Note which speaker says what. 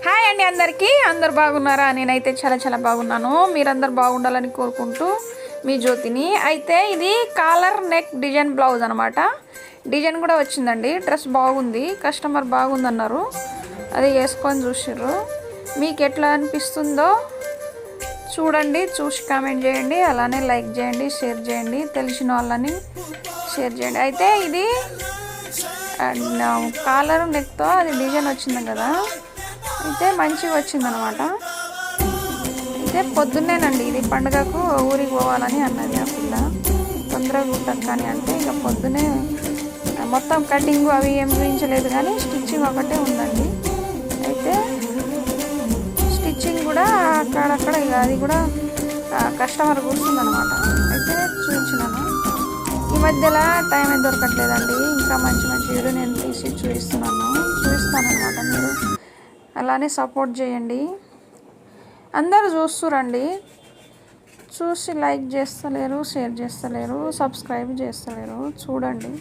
Speaker 1: Hi అండి, అందరు బాగున్నారా? నేనైతే చాలా బాగున్నాను. మీరందరు బాగుండాలని కోరుకుంటూ మీ జ్యోతిని. అయితే ఇది కాలర్ నెక్ డిజైన్ బ్లౌజ్ అనమాట. డిజైన్ కూడా వచ్చిందండి. డ్రెస్ బాగుంది, కస్టమర్ బాగుందన్నారు. అది వేసుకొని చూసిర్రు. మీకు ఎట్లా అనిపిస్తుందో చూడండి, చూసి కామెంట్ చేయండి, అలానే లైక్ చేయండి, షేర్ చేయండి, తెలిసిన వాళ్ళని షేర్ చేయండి. అయితే ఇది కాలర్ నెక్తో అది డిజైన్ వచ్చింది కదా, అయితే మంచిగా వచ్చిందనమాట. అయితే పొద్దున్నేనండి, ఇది పండుగకు ఊరికి పోవాలని అన్నది ఆ పిల్ల. తొందరగా కుట్టకు కానీ అంటే ఇక పొద్దునే మొత్తం కటింగ్ అవి ఏం చూపించలేదు, కానీ స్టిచ్చింగ్ ఒకటే ఉందండి. అయితే స్టిచ్చింగ్ కూడా అక్కడక్కడ ఇక అది కూడా కస్టమర్ కూర్చుందనమాట. అయితే చూపించినాను. ఈ మధ్యలో టైం ఏం దొరకట్లేదండి. ఇంకా మంచి వీడియో నేను తీసి చూపిస్తాను అనమాట. మీరు అలానే సపోర్ట్ చేయండి. అందరూ చూస్తురండి, చూసి లైక్ చేస్తలేరు, షేర్ చేస్తలేరు, సబ్స్క్రైబ్ చేస్తలేరు. చూడండి.